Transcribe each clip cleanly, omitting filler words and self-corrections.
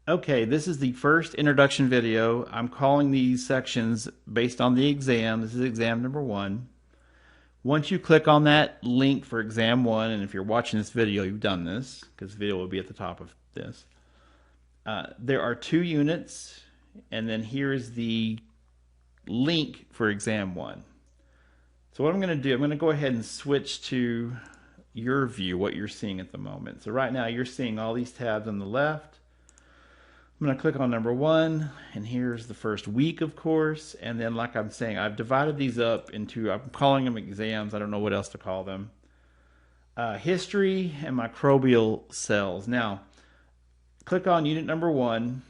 Okay, this is the first introduction video. I'm calling these sections based on the exam. This is exam number 1. Once you click on that link for exam 1, and if you're watching this video, you've done this, because the video will be at the top of this. There are 2 units, and then here's the link for exam 1. So what I'm going to do, I'm going to go ahead and switch to your view, what you're seeing at the moment. So right now you're seeing all these tabs on the left. I'm going to click on number 1, and here's the first week, of course. And then, like I'm saying, I've divided these up into, I'm calling them exams. I don't know what else to call them. History and microbial cells. Now, click on unit number 1.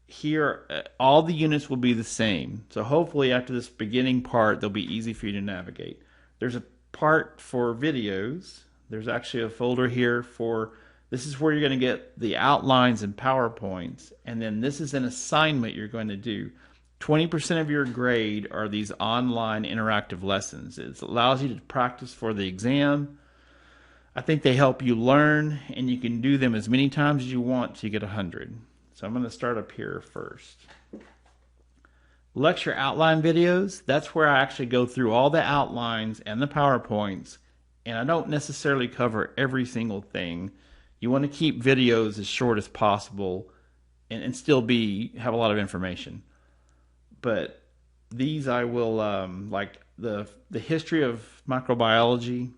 Here, all the units will be the same. So hopefully after this beginning part, they'll be easy for you to navigate. There's a part for videos. There's actually a folder here for, this is where you're going to get the outlines and PowerPoints. And then this is an assignment you're going to do. 20% of your grade are these online interactive lessons. It allows you to practice for the exam. I think they help you learn, and you can do them as many times as you want till you get 100. So I'm going to start up here first. Lecture outline videos, that's where I actually go through all the outlines and the PowerPoints, and I don't necessarily cover every single thing. You want to keep videos as short as possible and still have a lot of information. But these I will, like the history of microbiology,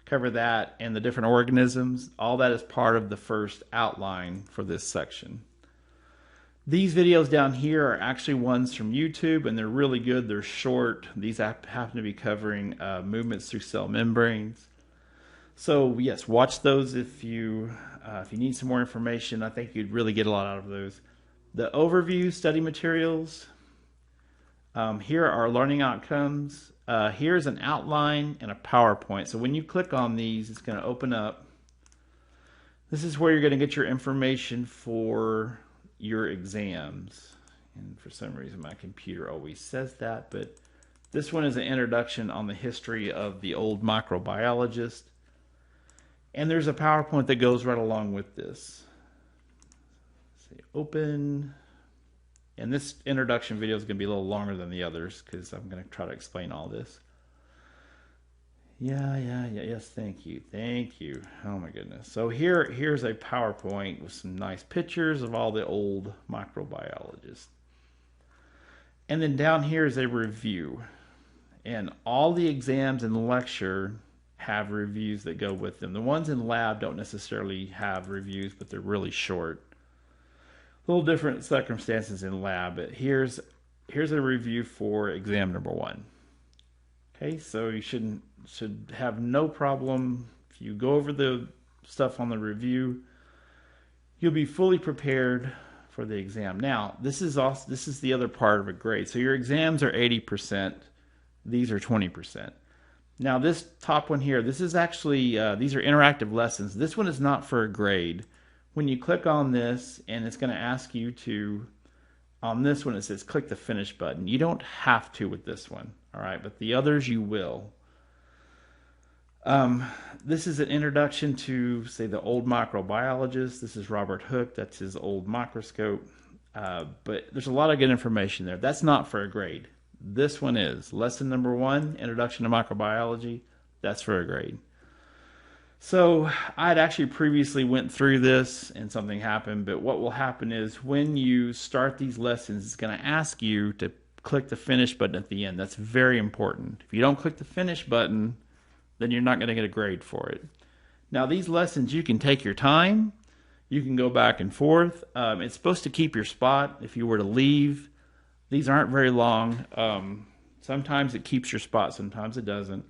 cover that, and the different organisms. All that is part of the first outline for this section. These videos down here are actually ones from YouTube, and they're really good. They're short. These happen to be covering movements through cell membranes. So yes, watch those if you need some more information. I think you'd really get a lot out of those. The overview study materials. Here are learning outcomes. Here's an outline and a PowerPoint. So when you click on these, it's going to open up. This is where you're going to get your information for your exams. And for some reason my computer always says that, but this one is an introduction on the history of the old microbiologist. And there's a PowerPoint that goes right along with this. Say open. And this introduction video is going to be a little longer than the others because I'm going to try to explain all this. Yes, thank you. Oh my goodness. So here's a PowerPoint with some nice pictures of all the old microbiologists. And then down here is a review. And all the exams in the lecture have reviews that go with them. The ones in lab don't necessarily have reviews, but they're really short. A little different circumstances in lab, but here's a review for exam number 1. Okay, so you should have no problem if you go over the stuff on the review. You'll be fully prepared for the exam. Now, this is the other part of a grade. So your exams are 80%. These are 20%. Now this top one here, this is actually these are interactive lessons. This one is not for a grade. When you click on this, and it's going to ask you to, on this one it says click the finish button. You don't have to with this one, all right, but the others you will. This is an introduction to, say, the old microbiologist. This is Robert Hooke. That's his old microscope. But there's a lot of good information there. That's not for a grade. This one is. Lesson number 1, Introduction to Microbiology. That's for a grade. So I had actually previously went through this and something happened, but what will happen is when you start these lessons, it's going to ask you to click the finish button at the end. That's very important. If you don't click the finish button, then you're not going to get a grade for it. Now these lessons, you can take your time. You can go back and forth. It's supposed to keep your spot if you were to leave. These aren't very long. Sometimes it keeps your spot, sometimes it doesn't.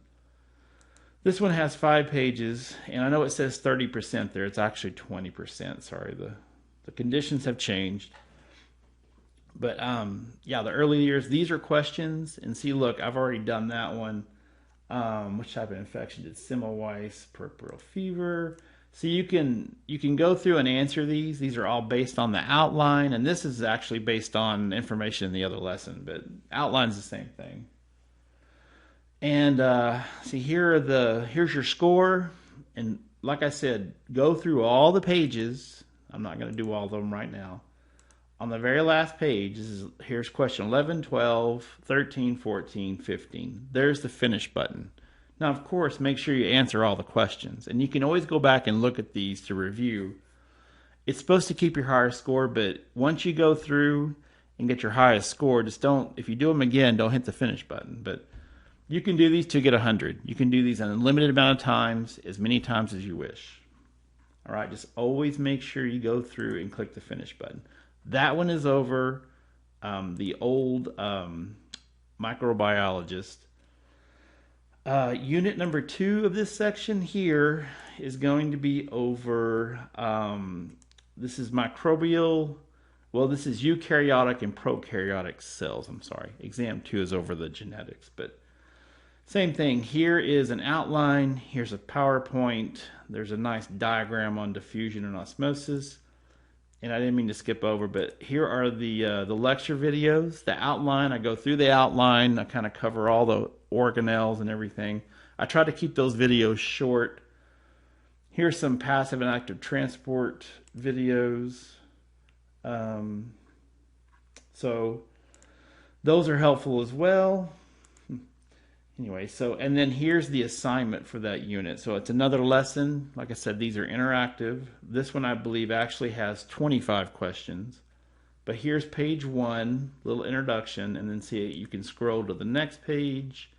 This one has 5 pages, and I know it says 30% there. It's actually 20%. Sorry, the conditions have changed. But yeah, the early years, these are questions. And see, look, I've already done that one. Which type of infection did Semmelweis, puerperal fever? So you can go through and answer these. These are all based on the outline, and this is actually based on information in the other lesson, but outline's the same thing. And see, here's your score. And like I said, go through all the pages. I'm not going to do all of them right now. On the very last page, here's question 11, 12, 13, 14, 15. There's the finish button. Now, of course, make sure you answer all the questions. And you can always go back and look at these to review. It's supposed to keep your highest score, but once you go through and get your highest score, just don't, if you do them again, don't hit the finish button. But you can do these to get 100. You can do these an unlimited amount of times, as many times as you wish. All right, just always make sure you go through and click the finish button. That one is over. The old microbiologist. Unit number 2 of this section here is going to be over, this is microbial, well, this is eukaryotic and prokaryotic cells, I'm sorry. Exam 2 is over the genetics, but same thing. Here is an outline, here's a PowerPoint, there's a nice diagram on diffusion and osmosis. And I didn't mean to skip over, but here are the lecture videos. The outline, I go through the outline. I kind of cover all the organelles and everything. I try to keep those videos short. Here's some passive and active transport videos. So those are helpful as well. Anyway, so, and then here's the assignment for that unit. So it's another lesson. Like I said, these are interactive. This one, I believe, actually has 25 questions. But here's page 1, little introduction, and then see you can scroll to the next page.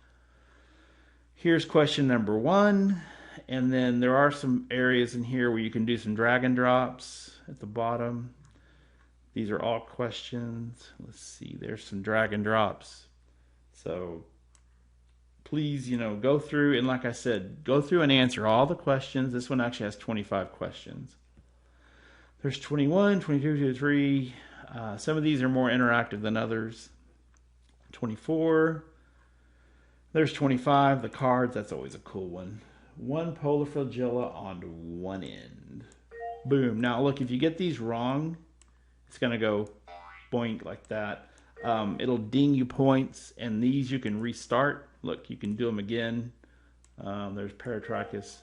Here's question number 1, and then there are some areas in here where you can do some drag and drops at the bottom. These are all questions. Let's see, there's some drag and drops. So please, go through, and like I said, go through and answer all the questions. This one actually has 25 questions. There's 21, 22, 23. Some of these are more interactive than others. 24. There's 25. The cards, that's always a cool one. One polar flagella on one end. Boom. Now look, if you get these wrong, it's going to go boink like that. It'll ding you points, and these you can restart. Look, you can do them again. There's Paratrachus.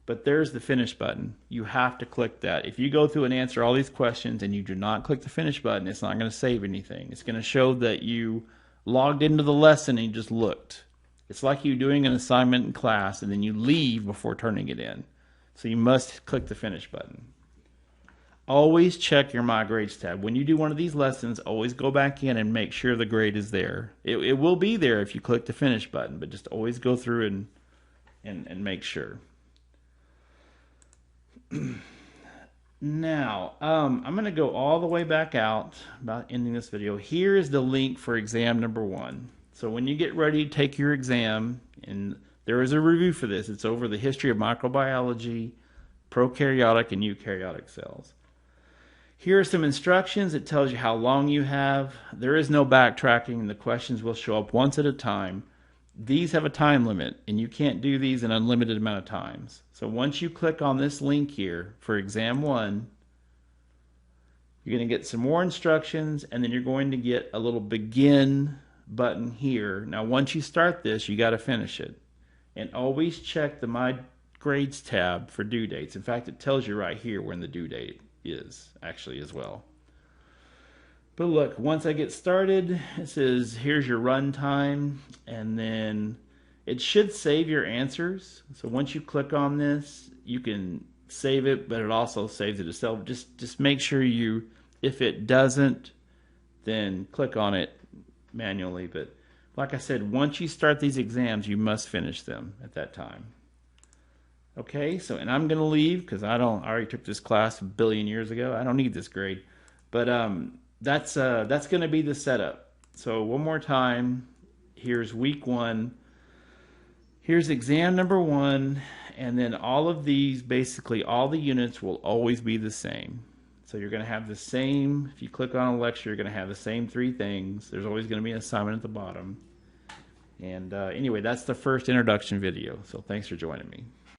But there's the finish button. You have to click that. If you go through and answer all these questions and you do not click the finish button, it's not going to save anything. It's going to show that you logged into the lesson and you just looked. It's like you doing an assignment in class and then you leave before turning it in. So you must click the finish button. Always check your My Grades tab. When you do one of these lessons, always go back in and make sure the grade is there. It will be there if you click the finish button, but just always go through and make sure. Now, I'm going to go all the way back out about ending this video. Here is the link for exam number 1. So when you get ready to take your exam, and there is a review for this, it's over the history of microbiology, prokaryotic and eukaryotic cells. Here are some instructions. It tells you how long you have. There is no backtracking. The questions will show up once at a time. These have a time limit, and you can't do these an unlimited amount of times. So once you click on this link here for exam 1, you're going to get some more instructions, and then you're going to get a little begin button here. Now once you start this, you got to finish it. And always check the My Grades tab for due dates. In fact, it tells you right here when the due date is actually as well. But look, once I get started, it says here's your run time, and then it should save your answers. So once you click on this, you can save it, but it also saves it itself. Just make sure you, if it doesn't, then click on it manually. But like I said, once you start these exams, you must finish them at that time. Okay, so, and I'm going to leave because I already took this class a billion years ago. I don't need this grade. But that's going to be the setup. So one more time, here's week 1. Here's exam number 1, and then all of these, basically all the units will always be the same. So you're going to have the same, if you click on a lecture, you're going to have the same 3 things. There's always going to be an assignment at the bottom. And anyway, that's the first introduction video. So thanks for joining me.